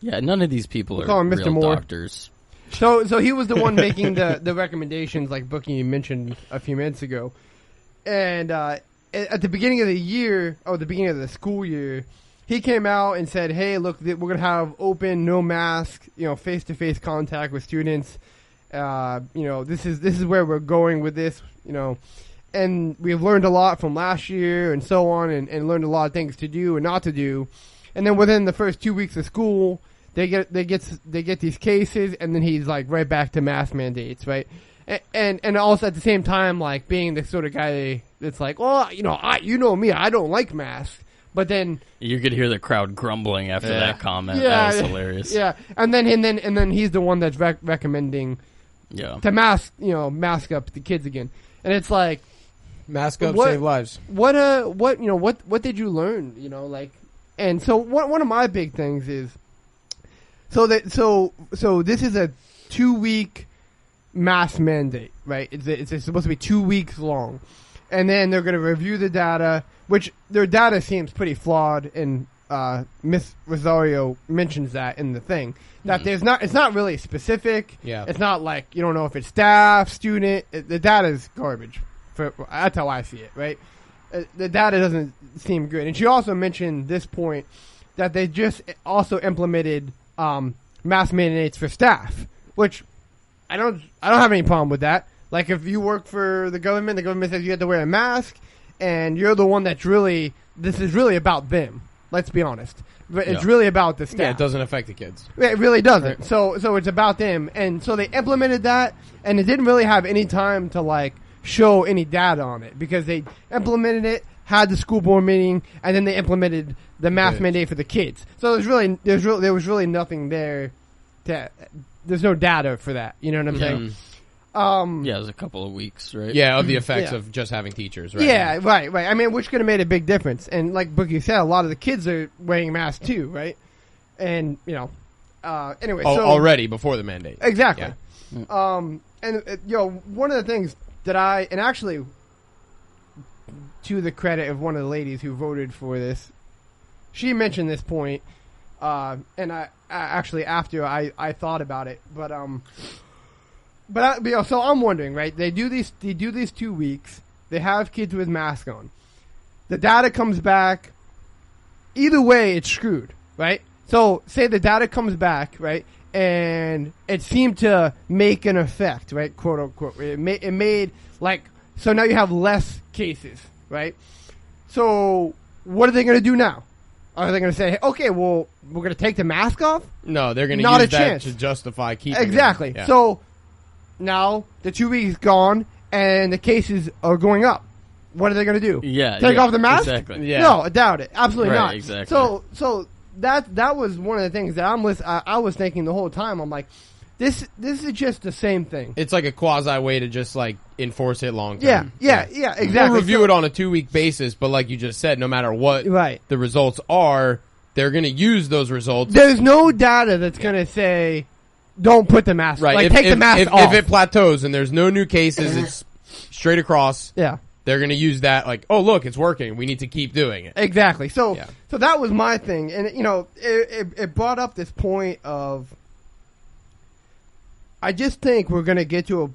Yeah, none of these people call are him Mr. real Moore. doctors. So he was the one making the recommendations, like Bookie you mentioned a few minutes ago. And at the beginning of the year, or the beginning of the school year, he came out and said, "Hey, look, we're gonna have open, no mask, face-to-face contact with students. This is where we're going with this, and we've learned a lot from last year and so on, and learned a lot of things to do and not to do. And then within the first 2 weeks of school, they get these cases, and then he's like right back to mask mandates, right? And also at the same time, like being the sort of guy that's like, well, you know me, I don't like masks. But then you could hear the crowd grumbling after that comment. Yeah, that was hilarious. Yeah, and then he's the one that's recommending to mask up the kids again. And it's like, mask up, save lives. What did you learn? And so one of my big things is so this is a 2-week mask mandate, right? It's supposed to be 2 weeks long. And then they're going to review the data, which their data seems pretty flawed, and Miss Rosario mentions that in the thing. That it's not really specific. Yeah. It's not like you don't know if it's staff, student. The data is garbage. That's how I see it, right? The data doesn't seem good. And she also mentioned this point that they just also implemented mask mandates for staff, which I don't have any problem with that. Like, if you work for the government says you have to wear a mask, and you're the one that's this is really about them. Let's be honest. But it's really about the staff. Yeah, it doesn't affect the kids. It really doesn't. Right. So it's about them. And so they implemented that, and it didn't really have any time to, like, show any data on it, because they implemented it, had the school board meeting, and then they implemented the mask mandate for the kids. So there was really nothing there there's no data for that. You know what I'm saying? Yeah, it was a couple of weeks, right? Yeah, of the effects of just having teachers, right? Yeah, right. I mean, which could have made a big difference. And like Bookie said, a lot of the kids are wearing masks too, right? And, anyway. So, already before the mandate. Exactly. Yeah. One of the things that actually, to the credit of one of the ladies who voted for this, she mentioned this point, and I actually, after I thought about it, so I'm wondering, right? They do these 2 weeks. They have kids with masks on. The data comes back. Either way, it's screwed, right? So say the data comes back, right, and it seemed to make an effect, right, quote unquote. It made like, so now you have less cases, right? So what are they going to do now? Are they going to say, okay, well, we're going to take the mask off? No, they're going to Not use a that chance. to justify keeping Exactly. it. Yeah. So now the 2 weeks gone and the cases are going up. What are they going to do? Yeah. Take off the mask? Exactly. Yeah. No, I doubt it. Absolutely Right, not. exactly. So that was one of the things that I was thinking the whole time. I'm like, this is just the same thing. It's like a quasi way to just like enforce it long term. Yeah, exactly. We'll review it on a 2 week basis, but like you just said, no matter what the results are, they're going to use those results. There's no data that's going to say, don't put the mask. Right. Like, If, take the mask off. If it plateaus and there's no new cases, it's straight across. Yeah. They're going to use that like, oh, look, it's working. We need to keep doing it. Exactly. So that was my thing. And, it brought up this point of, I just think we're going to get to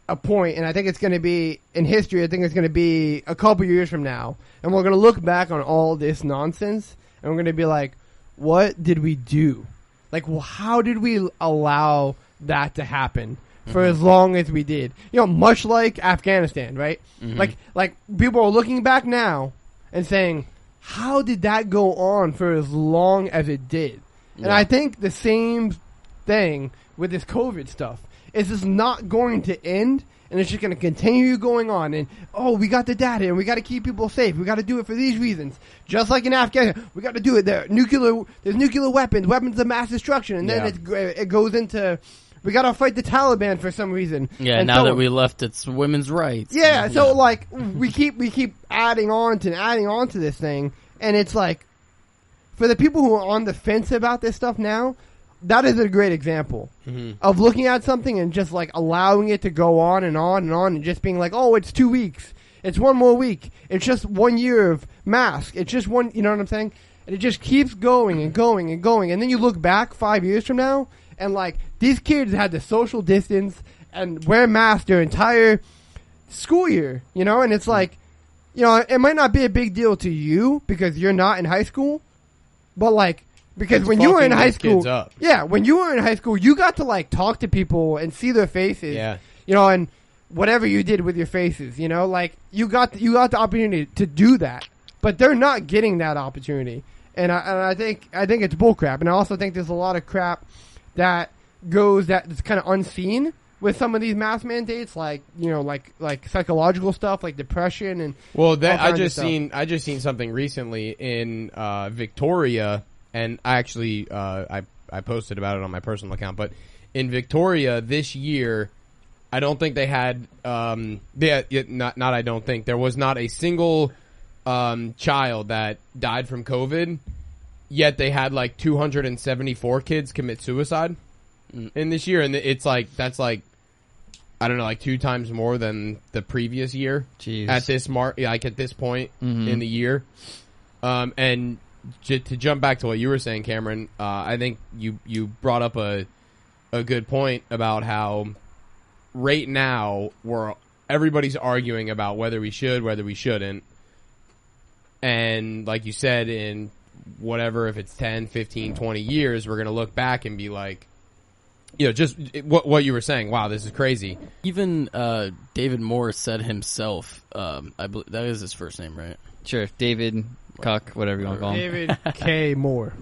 a point, and I think it's going to be in history. I think it's going to be a couple years from now, and we're going to look back on all this nonsense, and we're going to be like, what did we do? Like, how did we allow that to happen for as long as we did? Much like Afghanistan, right? Mm-hmm. Like people are looking back now and saying, how did that go on for as long as it did? Yeah. And I think the same thing with this COVID stuff. It's just not going to end, and it's just going to continue going on. And, we got the data, and we got to keep people safe. We got to do it for these reasons. Just like in Afghanistan, we got to do it there. There's nuclear weapons of mass destruction. And then it goes into, we got to fight the Taliban for some reason. Yeah, and now that we left, it's women's rights. Yeah, so, we keep adding on to this thing. And it's like, for the people who are on the fence about this stuff now, that is a great example of looking at something and just allowing it to go on and on and on and just being like, oh, it's 2 weeks. It's one more week. It's just 1 year of mask. It's just one, you know what I'm saying? And it just keeps going and going and going. And then you look back 5 years from now, and like these kids had to social distance and wear masks their entire school year, you know? And it's like, you know, it might not be a big deal to you because you're not in high school, but like, because when you were in high school, when you were in high school, you got to like talk to people and see their faces, you know, and whatever you did with your faces, you know, like you got the opportunity to do that, but they're not getting that opportunity, and I think it's bullcrap, and I also think there's a lot of crap that's kind of unseen with some of these mask mandates, like, you know, like psychological stuff, like depression and I just seen something recently in Victoria, and I actually I posted about it on my personal account, but in Victoria this year, I don't think they had I don't think there was not a single child that died from COVID, yet they had like 274 kids commit suicide in this year, and it's like that's like, I don't know, like 2 times more than the previous year. Jeez. At this point in the year. And to jump back to what you were saying, Cameron, I think you brought up a good point about how right now everybody's arguing about whether we should, whether we shouldn't. And like you said, in whatever, if it's 10, 15, 20 years, we're going to look back and be like, you know, just what you were saying. Wow, this is crazy. Even David Moore said himself. I believe that is his first name, right? Sure, David Cuck, whatever you want to call him. David K. Moore.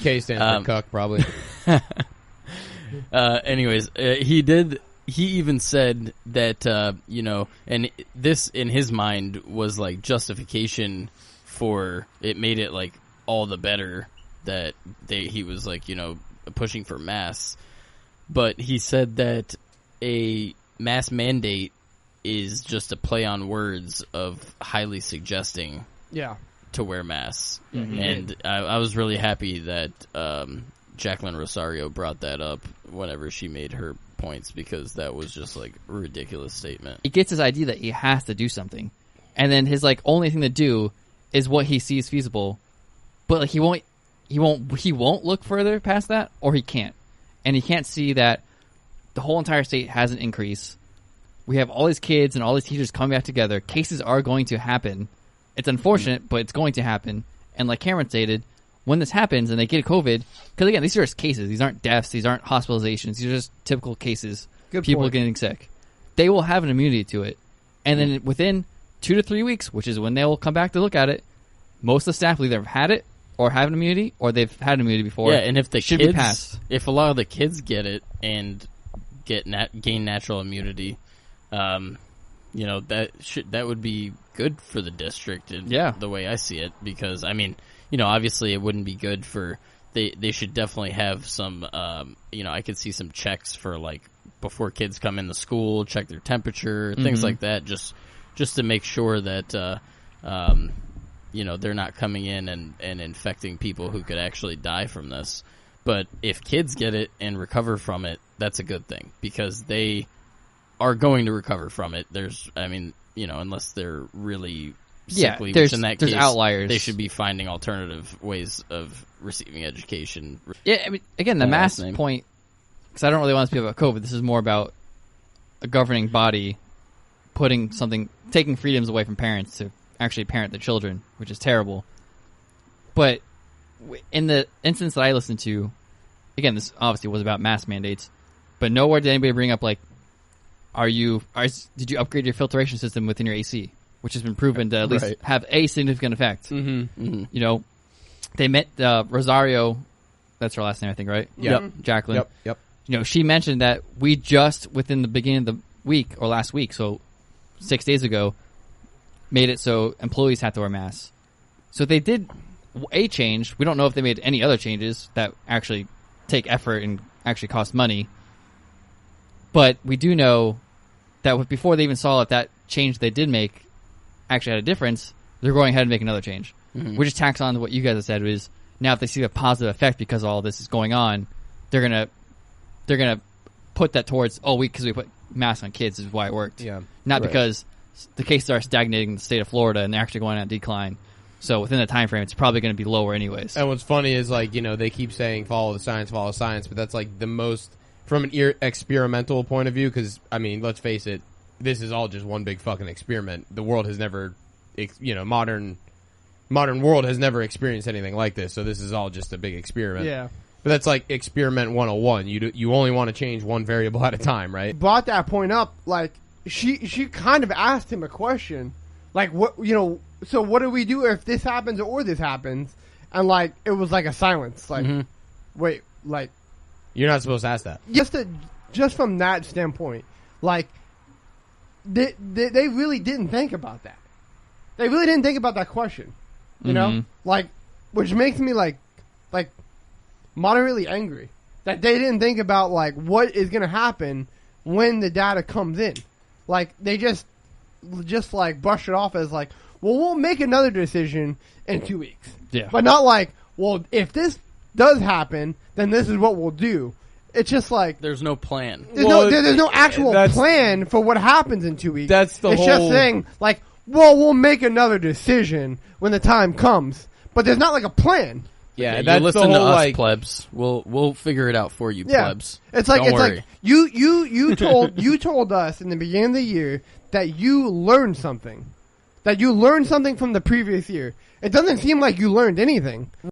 K stands for Cuck, probably. Anyways, he even said that you know, and this in his mind was like justification for it, made it like all the better that he was like, you know, pushing for masks, but he said that a mask mandate is just a play on words of highly suggesting to wear masks. And I was really happy that Jacqueline Rosario brought that up whenever she made her points, because that was just like a ridiculous statement. He gets this idea that he has to do something, and then his like only thing to do is what he sees feasible, but like he won't look further past that, or he can't. And he can't see that the whole entire state has an increase. We have all these kids and all these teachers coming back together. Cases are going to happen. It's unfortunate, but it's going to happen. And like Cameron stated, when this happens and they get COVID, because again, these are just cases. These aren't deaths. These aren't hospitalizations. These are just typical cases. People getting sick. They will have an immunity to it. And then within 2 to 3 weeks, which is when they will come back to look at it, most of the staff will either have had it or have an immunity, or they've had an immunity before. Yeah, and if the should kids, be passed. If a lot of the kids get it and gain natural immunity, you know, that would be good for the district. The way I see it, because I mean, you know, obviously it wouldn't be good for they should definitely have some. You know, I could see some checks for like before kids come in the school, check their temperature, things like that, just to make sure that. You know, they're not coming in and infecting people who could actually die from this. But if kids get it and recover from it, that's a good thing, because they are going to recover from it. I mean, you know, unless they're really sickly, which in that case, outliers. They should be finding alternative ways of receiving education. Yeah, I mean, again, the mask point, because I don't really want to speak about COVID. This is more about a governing body taking freedoms away from parents to actually parent the children, which is terrible. But in the instance that I listened to, again, this obviously was about mask mandates, but nowhere did anybody bring up like, did you upgrade your filtration system within your AC, which has been proven to at least have a significant effect. You know, they met Rosario, that's her last name, I think, right? Yep. Jacqueline. Yep. You know, she mentioned that we just within the beginning of the week, or last week, so 6 days ago, made it so employees had to wear masks. So they did a change. We don't know if they made any other changes that actually take effort and actually cost money. But we do know that before they even saw if that change they did make actually had a difference, they're going ahead and make another change. Which just tacks on to what you guys have said, is now if they see a positive effect because all this is going on, they're gonna put that towards, because we put masks on kids is why it worked. Yeah. Not because the cases are stagnating in the state of Florida and they're actually going on decline. So within the time frame, it's probably going to be lower anyways. And what's funny is, like, they keep saying follow the science, but that's like the most from an experimental point of view. Because I mean, let's face it, this is all just one big fucking experiment. The world has never, modern world has never experienced anything like this. So this is all just a big experiment. Yeah. But that's like experiment 101. You only want to change one variable at a time, right? Brought that point up, like she kind of asked him a question, like what so what do we do if this happens or this happens? And like it was like a silence, like wait, like you're not supposed to ask that. Just from that standpoint, like they really didn't think about that. They really didn't think about that question, you know, like which makes me like moderately angry that they didn't think about like what is going to happen when the data comes in. Like they just like brush it off as like, well, we'll make another decision in 2 weeks. Yeah. But not like, well, if this does happen, then this is what we'll do. It's just like there's no plan. There's no actual plan for what happens in 2 weeks. That's the it's whole... just saying like, well, we'll make another decision when the time comes. But there's not like a plan. Yeah, you that's listen the to whole, us, like, plebs. We'll figure it out for you, Yeah. plebs. It's like Don't it's worry. like you told us in the beginning of the year that you learned something. That you learned something from the previous year. It doesn't seem like you learned anything.